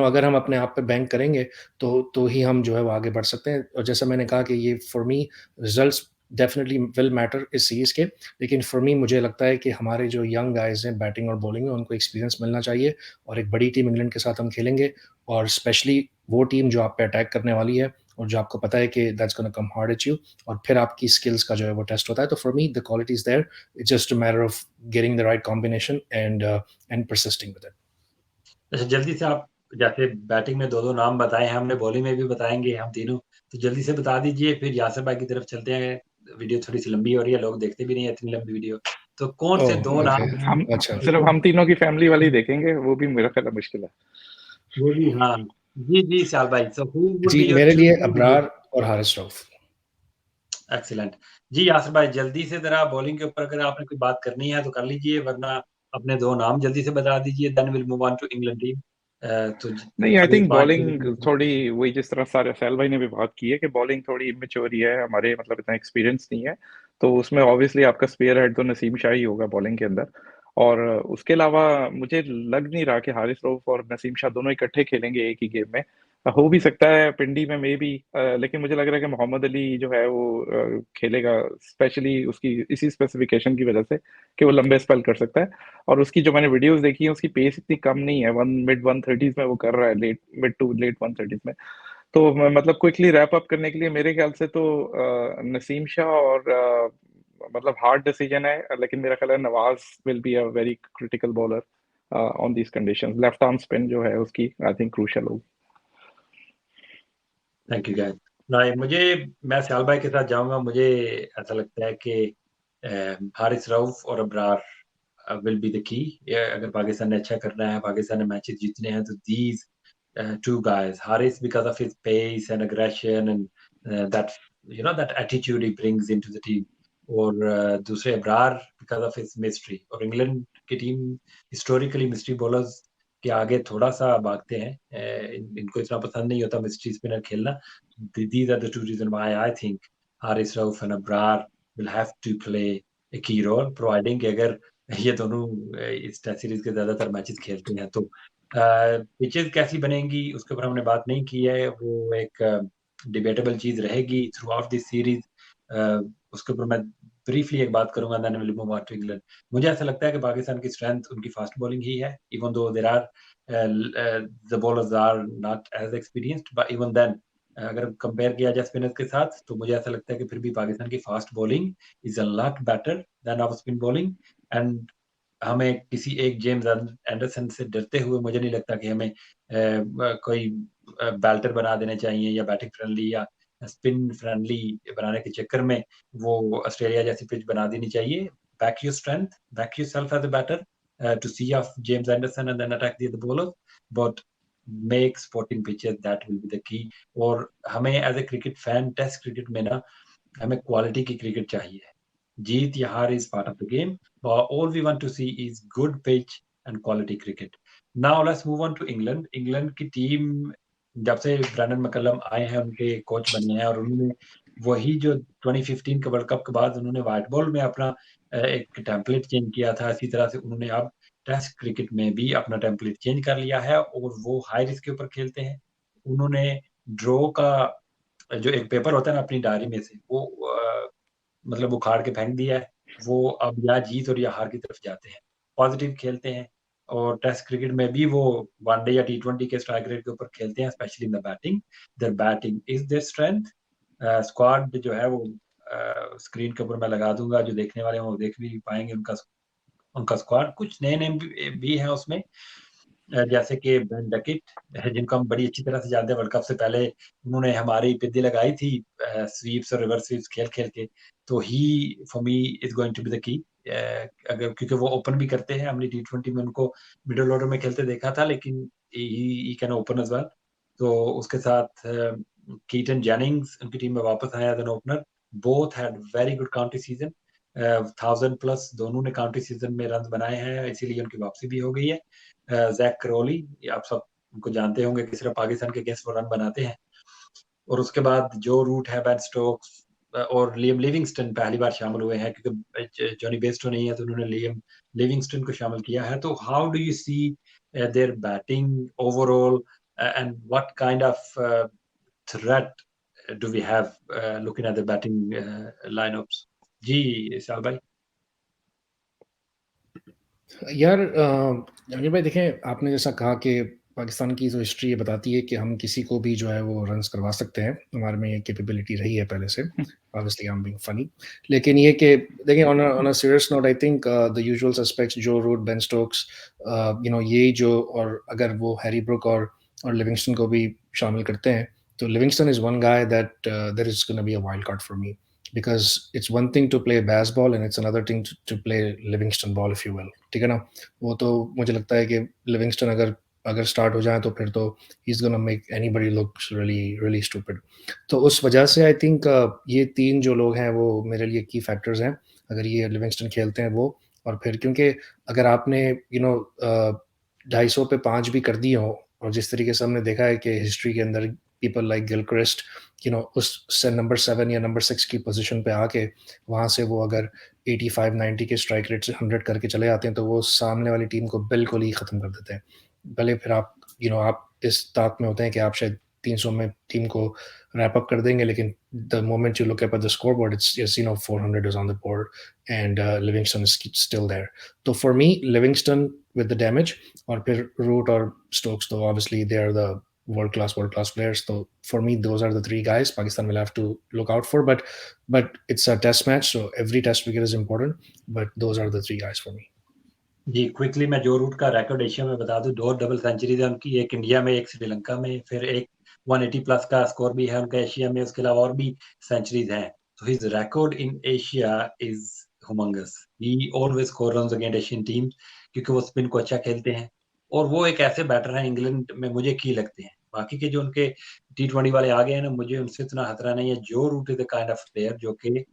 अगर हम अपने आप पे बैंक करेंगे तो ही हम जो है वो आगे बढ़ सकते हैं। और जैसा मैंने कहा कि ये for me results definitely will matter इस सीरीज़ के, लेकिन फॉर मी मुझे लगता है कि हमारे जो यंग गाइज़ हैं बैटिंग और बॉलिंग में, उनको एक्सपीरियंस मिलना चाहिए, और एक बड़ी टीम इंग्लैंड के साथ हम खेलेंगे, और स्पेशली वो टीम जो आप पे अटैक करने वाली है, और जो आपको पता है कि that's gonna come hard at you, और फिर आपकी स्किल्स का जो है वो टेस्ट होता है। तो for me the quality is there, it's just a matter of getting the right combination and persisting with it. अच्छा, जल्दी से आप जैसे बैटिंग में 2-2 नाम बताए हैं हमने, बॉलिंग में भी बताएँगे हम तीनों, तो जल्दी से बता दीजिए, फिर यासिर भाई की तरफ चलते हैं। वीडियो थोड़ी-सी लंबी हो रही है, लोग देखते भी नहीं है इतनी लंबी वीडियो। तो कौन से 2 ओह ओके, नाम हम अच्छा। सिर्फ हम तीनों की फैमिली वाली देखेंगे, वो भी मेरा ख्याल है मुश्किल है। वो भी हाँ। जी, जी, विशाल भाई, सो हू वुड जी, बी योर मेरे लिए चूज़? अबरार और हारिस रऊफ। एक्सीलेंट। जी, यासिर भाई, जल्दी से ज़रा बॉलिंग के ऊपर अगर आपने कोई बात करनी है तो कर लीजिए, वरना अपने 2 नाम जल्दी से बता दीजिए, then will move on to England team. तो नहीं, आई अभी थिंक 5 बॉलिंग थोड़ी वही जिस तरह सारे सैल भाई ने भी बात की है कि बॉलिंग थोड़ी इमेच्योर ही है, हमारे मतलब इतना एक्सपीरियंस नहीं है, तो उसमें ऑब्वियसली आपका स्पेयर हेड तो नसीम शाह ही होगा बॉलिंग के अंदर। और उसके अलावा मुझे लग नहीं रहा कि हारिस रऊफ और नसीम शाह दोनों इकट्ठे खेलेंगे एक ही गेम में। हो भी सकता है पिंडी में मे बी, लेकिन मुझे लग रहा है कि मोहम्मद अली जो है वो खेलेगा, स्पेशली उसकी इसी स्पेसिफिकेशन की वजह से कि वो लंबे स्पेल कर सकता है। और उसकी जो मैंने वीडियोस देखी है उसकी पेस इतनी कम नहीं है, वन मिड 130s में वो कर रहा है, late mid to late 130s में। तो मतलब क्विकली रैप अप करने के लिए मेरे ख्याल से तो नसीम शाह और मतलब हार्ड डिसीजन है, लेकिन मेरा ख्याल है Nawaz will be a very critical bowler on these conditions. Left arm spin जो है उसकी आई थिंक क्रूशियल होगी। Thank you guys. नहीं, मैं सयाल भाई के साथ जाऊँगा। मुझे ऐसा लगता है कि हारिस रऊफ और Abrar will be the key. अगर पाकिस्तान ने अच्छा करना है, पाकिस्तान ने मैचेस जीतने हैं, तो these two guys, Haris because of his pace and aggression and that that attitude he brings into the team, और दूसरे Abrar because of his mystery। और इंग्लैंड की टीम हिस्टोरिकली मिस्ट्री बॉलर्स के आगे थोड़ा सा भागते हैं, इनको इतना पसंद नहीं होता मिस्ट्री स्पिनर खेलना। These are the two reasons why I think Haris Rauf and Abrar will have to play a key role, providing कि अगर ये दोनों इस टेस्ट सीरीज के ज्यादातर मैचेस खेलते हैं तो पिचेस कैसी बनेंगी उसके ऊपर हमने बात नहीं की है। वो एक डिबेटेबल चीज रहेगी थ्रू आउट दिस सीरीज। उसके ऊपर मैं ब्रीफली एक बात करूंगा, then will move on to England. मुझे ऐसा लगता है कि पाकिस्तान की स्ट्रेंथ उनकी फास्ट बॉलिंग ही है, even though there are the bowlers are not as experienced, but even then अगर कंपेयर किया जाए स्पिनर्स के साथ, तो मुझे ऐसा लगता है कि फिर भी पाकिस्तान की fast bowling is a lot better than our spin bowling. And हमें किसी एक जेम्स एंडरसन से डरते हुए मुझे नहीं लगता कि हमें कोई बैल्टर बना देने चाहिए या बैटिंग फ्रेंडली या स्पिन फ्रेंडली बनाने के चक्कर में वो ऑस्ट्रेलिया जैसी पिच बना देनी चाहिए। Back your strength, back yourself as a batter to see off James Anderson and then attack the bowler, but make sporting pitches, that will be the key. और हमें as a cricket fan test cricket में ना हमें quality की cricket चाहिए। जीत या हार is part of the game, but all we want to see is good pitch and quality cricket. Now let's move on to England. England की team जब से ब्रैंडन मैकलम आए हैं उनके कोच बने हैं, और उन्होंने वही जो 2015 के वर्ल्ड कप के बाद उन्होंने व्हाइट बॉल में अपना एक टेम्पलेट चेंज किया था, इसी तरह से उन्होंने अब टेस्ट क्रिकेट में भी अपना टेम्पलेट चेंज कर लिया है और वो हाई रिस्क के ऊपर खेलते हैं। उन्होंने ड्रॉ का जो एक पेपर होता है ना अपनी डायरी में से, वो मतलब उखाड़ के फेंक दिया है। वो अब या जीत और या हार की तरफ जाते हैं, पॉजिटिव खेलते हैं। और टेस्ट क्रिकेट में भी वो वनडे या टी20 के स्ट्राइक रेट के ऊपर खेलते हैं, specially in the batting. There batting is their strength. Squad जो है वो स्क्रीन के ऊपर मैं लगा दूंगा, जो देखने वाले हैं वो देख भी पाएंगे उनका उनका स्क्वाड। कुछ नए नेम भी हैं उसमें, जैसे कि बेन डकेट, जिनको हम बड़ी अच्छी तरह से जानते हैं। वर्ल्ड कप से पहले उन्होंने हमारी पिद्दी लगाई थी स्वीप्स और रिवर्स स्वीप्स खेल खेल के। तो he for me is going to be the key, अगर क्योंकि वो ओपन भी करते हैं। हमने टी20 में उनको मिडिल ऑर्डर में खेलते देखा था, लेकिन he can open as well. तो उसके साथ कीटन जेनिंग्स उनकी टीम में वापस आया as an opener. Both had very good county season, 1000+ दोनों ने काउंटी सीजन में रन बनाए हैं, इसीलिए उनकी वापसी भी हो गई है। जैक क्रोली, आप सब उनको जानते होंगे कि सिर्फ पाकिस्तान के अगेंस्ट वो रन बनाते हैं। और उसके बाद जो रूट है, बेन स्टोक्स और लियम लिविंगस्टन पहली बार शामिल हुए हैं, क्योंकि जॉनी बेस्टो नहीं है तो उन्होंने लियम लिविंगस्टन को शामिल किया है। तो how do you see their batting overall, and what kind of threat do we have looking at the batting lineups? जी साल भाई। यार, जानी भाई देखें, आपने जैसा कहा कि पाकिस्तान की जो हिस्ट्री ये बताती है कि हम किसी को भी जो है वो रन्स करवा सकते हैं, हमारे में ये कैपेबिलिटी रही है पहले से। Obviously I am being funny, लेकिन ये कि देखिए on a serious note I think the usual suspects जो रूट, बेन स्टोक्स, ये जो, और अगर वो हैरी ब्रुक और लिविंगस्टन को भी शामिल करते हैं, तो Livingstone is one guy that there is gonna be a wild card for me, because it's one thing to play baseball and it's another thing to play Livingston ball, if you will, ठीक है ना? वो तो मुझे लगता है कि Livingstone अगर स्टार्ट हो जाए तो फिर तो he is gonna make anybody look really really stupid. तो उस वजह से आई थिंक ये 3 जो लोग हैं वो मेरे लिए की फैक्टर्स हैं, अगर ये लिविंगस्टन खेलते हैं वो। और फिर क्योंकि अगर आपने 250 पे 5 भी कर दिए हों, और जिस तरीके से हमने देखा है कि हिस्ट्री के अंदर पीपल लाइक गिलक्रिस्ट उस नंबर 7 या नंबर 6 की पोजीशन पे आके वहाँ से वो अगर 85-90 के स्ट्राइक रेट से 100 करके चले आते हैं, तो वो सामने वाली टीम को बिल्कुल ही ख़त्म कर देते हैं। भले फिर आप इस ताक में होते हैं कि आप शायद 300 में टीम को रैप अप कर देंगे, लेकिन the moment you look at the scoreboard, it's 400 is on the board and Livingstone is still there. तो for me Livingstone with the damage, और फिर रूट और स्टोक्स, तो obviously they are the world class players. So for me, those are the 3 guys Pakistan will have to look out for. But it's a test match, so every test wicket is important. But those are the 3 guys for me. जी, quickly मैं Joe root का record Asia में बता दूं, 2 double centuries है उनकी, एक India में, एक श्रीलंका में, फिर एक 180 प्लस का स्कोर भी है उनका एशिया में, उसके अलावा और भी सेंचुरीज हैं। तो his record in Asia is humongous. He always score runs against Asian teams, क्योंकि वो स्पिन को अच्छा खेलते हैं, और वो एक ऐसे बैटर हैं इंग्लैंड में मुझे की लगते हैं। बाकी के जो उनके T20 वाले आ गए हैं ना, मुझे उनसे इतना खतरा नहीं है। Joe Root is the kind of player जो कि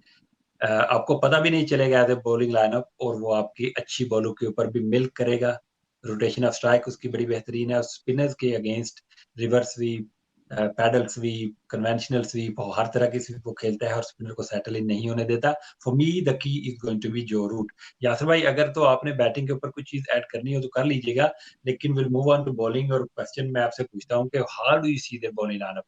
आपको पता भी नहीं चलेगा एज ए बॉलिंग लाइनअप, और वो आपकी अच्छी बॉलों के ऊपर भी मिल्क करेगा। रोटेशन ऑफ स्ट्राइक उसकी बड़ी बेहतरीन है, स्पिनर्स के against reverse sweep, paddle sweep, conventional sweep, हर तरह की स्वीप वो खेलता है और स्पिनर को सेटल इन नहीं होने देता। For me the key is going to be Joe Root. Yasir भाई, अगर तो आपने बैटिंग के ऊपर कुछ चीज ऐड करनी हो तो कर लीजिएगा, लेकिन will move on to bowling. और क्वेश्चन मैं आपसे पूछता हूँ कि how do you see their bowling lineup?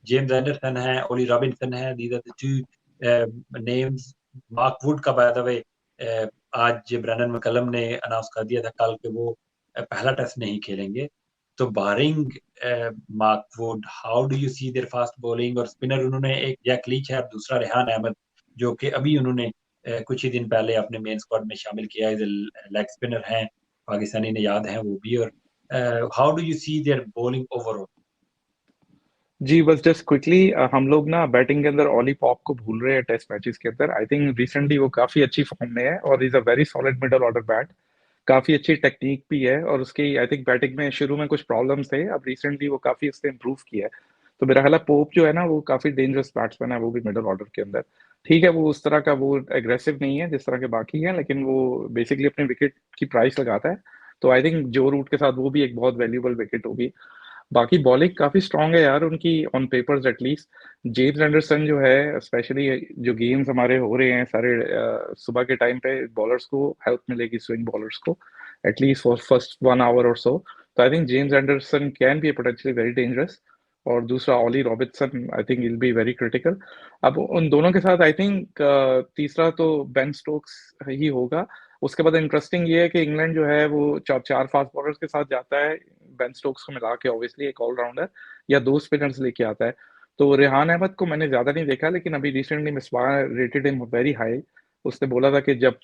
James Anderson है, ओली रॉबिन्सन है, these are the two names. Mark Wood का बाय द वे आज ब्रैंडन मैकलम ने अनाउंस कर दिया था कल कि वो पहला टेस्ट नहीं खेलेंगे। तो barring Mark Wood, how do you see their fast bowling? और स्पिनर उन्होंने एक जैक लीच है, दूसरा रेहान अहमद, जो कि अभी उन्होंने कुछ ही दिन पहले अपने मेन स्क्वाड में शामिल किया है। लेग स्पिनर हैं, पाकिस्तानी ने याद है वो भी। और how do you see their bowling overall? जी, बस जस्ट क्विकली हम लोग ना बैटिंग के अंदर ऑली पॉप को भूल रहे हैं टेस्ट मैचेस के अंदर। आई थिंक रिसेंटली वो काफी अच्छी फॉर्म में है और is a very solid middle order bat. काफी अच्छी टेक्निक भी है और उसकी आई थिंक बैटिंग में शुरू में कुछ प्रॉब्लम्स थे, अब रिसेंटली वो काफी उसने इम्प्रूव किया है। तो मेरा ख्याल है पोप जो है ना वो काफी डेंजरस बैट्समैन है, वो भी मिडल ऑर्डर के अंदर। ठीक है, वो उस तरह का वो एग्रेसिव नहीं है जिस तरह के बाकी हैं, लेकिन वो बेसिकली अपने विकेट की प्राइस लगाता है। तो आई थिंक जो रूट के साथ वो भी एक बहुत वैल्यूबल विकेट होगी। बाकी बॉलिंग काफी स्ट्रांग है यार उनकी, on papers at least. James Anderson जो है, स्पेशली जो गेम्स हमारे हो रहे हैं सारे सुबह के टाइम पे, बॉलर्स को हेल्प मिलेगी, स्विंग बॉलर्स को, एटलीस्ट फॉर फर्स्ट 1 आवर और सो। तो I think James Anderson can be potentially very dangerous. और दूसरा Ollie Robinson, I think will be very critical. अब उन दोनों के साथ आई थिंक तीसरा तो बेन स्टोक्स ही होगा। उसके बाद इंटरेस्टिंग ये है कि इंग्लैंड जो है वो चार फास्ट बॉलर्स के साथ जाता है, बेन स्टोक्स को मिला के, ऑब्वियसली एक ऑलराउंडर या 2 स्पिनर्स लेके आता है। तो रेहान अहमद को मैंने ज्यादा नहीं देखा, लेकिन अभी recently Misbah rated him very high. उसने बोला था कि जब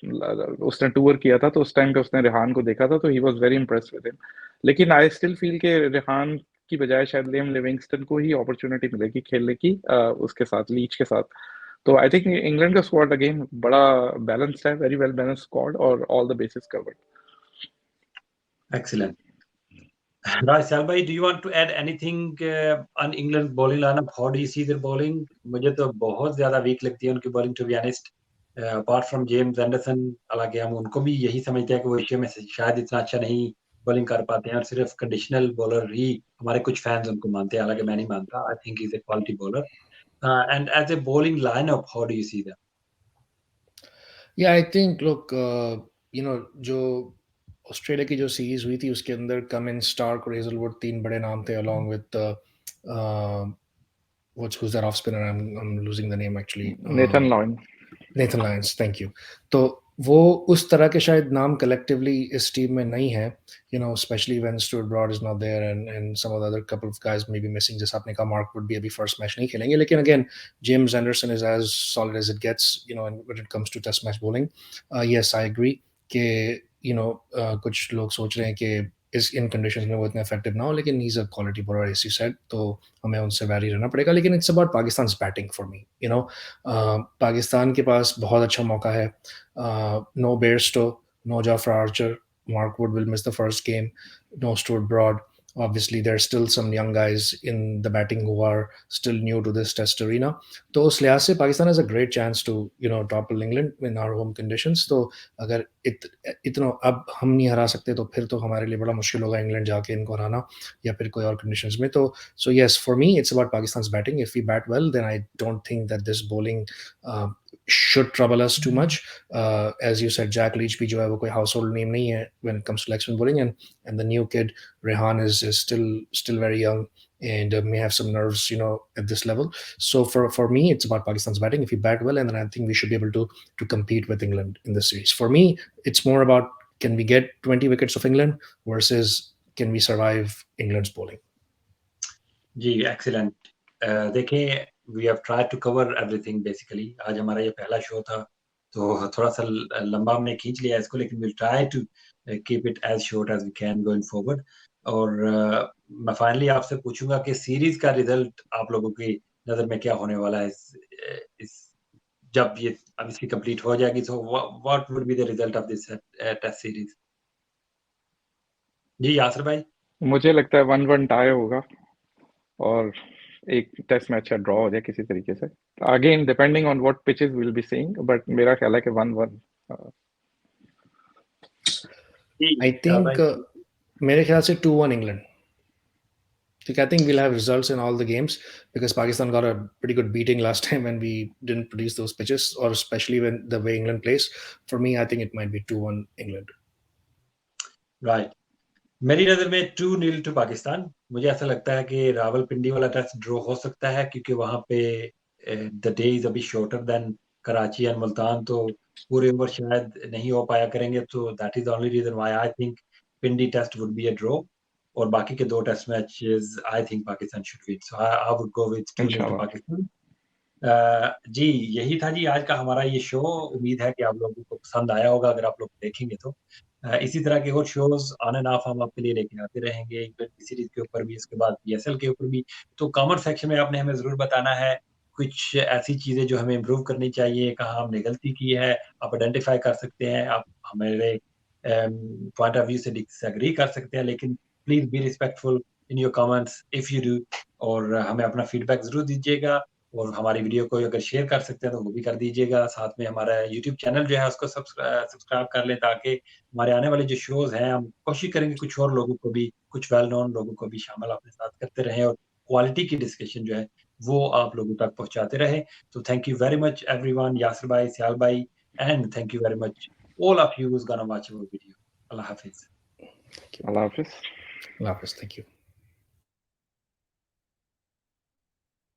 उसने टूर किया था तो उस टाइम पे उसने रेहान को देखा था, तो he was very impressed with him. लेकिन आई स्टिल फील के रेहान की बजाय शायद लियाम लिविंगस्टन को ही अपॉर्चुनिटी मिलेगी खेलने की उसके साथ, लीच के साथ। तो आई थिंक इंग्लैंड का स्क्वाड अगेन बड़ा बैलेंस्ड है, वेरी वेल बैलेंस्ड स्क्वाड और all the basis covered. Excellent. Right, Salbhai, do you want to add anything on England bowling lineup? How do you see their bowling? मुझे तो बहुत ज्यादा week लगती है उनकी bowling, to be honest. Apart from James Anderson, हालांकि हम उनको भी यही समझते हैं कि वो एशिया में से शायद इतना अच्छा नहीं बॉलिंग कर पाते हैं, और सिर्फ कंडीशनल बॉलर ही हमारे कुछ फैंस उनको मानते हैं, हालांकि मैं नहीं मानता। I think is a quality bowler. And as a bowling lineup, how do you see them? Yeah, I think look, जो ऑस्ट्रेलिया की जो सीरीज हुई थी उसके अंदर कमिंस, स्टार्क और हेजलवुड 3 बड़े नाम थे, along with who's that off spinner? I'm losing the name actually. Nathan lion. Nathan Lions, thank you. तो वो उस तरह के शायद नाम कलेक्टिवली इस टीम में नहीं है, you know, especially when Stuart Broad is not there and some of the other couple of guys may be missing. जैसा आपने कहा, Mark Wood भी अभी first match नहीं खेलेंगे, लेकिन again James Anderson is as solid as it gets, you know, when it comes to test match bowling. Yes, I agree कि you know कुछ लोग सोच रहे हैं कि इस इन कंडीशंस में वो इतना इफेक्टिव ना हो, लेकिन he is a quality bowler as you said, तो हमें उनसे वैरी रहना पड़ेगा। लेकिन it's about Pakistan batting for me, you know, Pakistan के पास बहुत अच्छा मौका है। No Bairstow, no Jofra Archer, Mark Wood will miss the first game, no Stuart Broad. Obviously, there are still some young guys in the batting who are still new to this test arena. तो उस लिहाज से Pakistan has a great chance to, you know, topple England in our home conditions. तो अगर इतना अब हम नहीं हरा सकते तो फिर तो हमारे लिए बड़ा मुश्किल होगा इंग्लैंड जाके इनको हराना या फिर कोई और कंडीशंस में। तो so yes, for me it's about Pakistan's batting. If we bat well, then I don't think that this bowling should trouble us too much. As you said, Jack Leach भी जो है वो कोई household name नहीं है when it comes to leg spin bowling, and the new kid Rehan is still very young and may have some nerves, you know, at this level. So for me, it's about Pakistan's batting. If we bat well, and then I think we should be able to compete with England in this series. For me, it's more about can we get 20 wickets of England versus can we survive England's bowling. Ji, excellent. देखें, we have tried to cover everything basically. आज हमारा ये पहला show था, तो थोड़ा सा लंबा हमने खींच लिया इसको, लेकिन we'll try to keep it as short as we can going forward. और मैं फाइनली आपसे पूछूंगा कि सीरीज का रिजल्ट आप लोगों की नजर में क्या होने वाला है इस जब ये अब इसकी कंप्लीट हो जाएगी, तो what would be the result of this test series? जी यासर भाई। मुझे लगता है 1-1 टाई होगा और एक टेस्ट मैच का ड्रॉ हो जाए किसी तरीके से। Again depending on what pitches will be seeing, but मेरा ख्याल है कि 1-1। I think मेरे ख्याल से 2-1 England. I think we'll have results in all the games because Pakistan got a pretty good beating last time when we didn't produce those pitches, or especially when the way England plays. For me, I think it might be 2-1 England. Right. मेरी नज़र में 2-0 to Pakistan. मुझे ऐसा लगता है कि रावलपिंडी वाला test draw हो सकता है क्योंकि वहाँ पे द डे इज अभी shorter than Karachi and Multan, तो पूरे ओवर शायद नहीं हो पाया करेंगे, तो that is only reason why I think Pindi test would be a draw, और बाकी के दो test matches I think Pakistan should win, so I would go with 2-0 to Pakistan. जी, यही था जी आज का हमारा ये शो। उम्मीद है कि आप लोगों को पसंद आया होगा अगर आप लोग देखेंगे तो। इसी तरह के और शोज ऑन एंड ऑफ हम आपके लिए लेके आते रहेंगे, इंग्लैंड की सीरीज के ऊपर भी, इसके बाद पीएसएल के ऊपर भी। तो कमेंट सेक्शन में आपने हमें जरूर बताना है कुछ ऐसी चीजें जो हमें इम्प्रूव करनी चाहिए, कहाँ हमने गलती की है, आप आइडेंटिफाई कर सकते हैं, आप हमारे पॉइंट ऑफ व्यू से डिसएग्री कर सकते हैं, लेकिन please be respectful in your comments if you do, और हमें अपना फीडबैक जरूर दीजिएगा, और हमारी वीडियो को अगर शेयर कर सकते हैं तो वो भी कर दीजिएगा। साथ में हमारा यूट्यूब चैनल जो है उसको सब्सक्राइब कर लें, ताकि हमारे आने वाले जो शोज हैं हम कोशिश करेंगे कुछ और लोगों को भी, कुछ वेल नोन लोगों को भी शामिल अपने साथ करते रहें, और क्वालिटी की डिस्कशन जो है वो आप लोगों तक पहुंचाते रहे। तो thank you very much everyone, Yasir भाई, सियाल भाई, and thank you very much all of you who's gonna watch our video. Allah Hafiz. Allah Hafiz. Allah Hafiz. Thank you.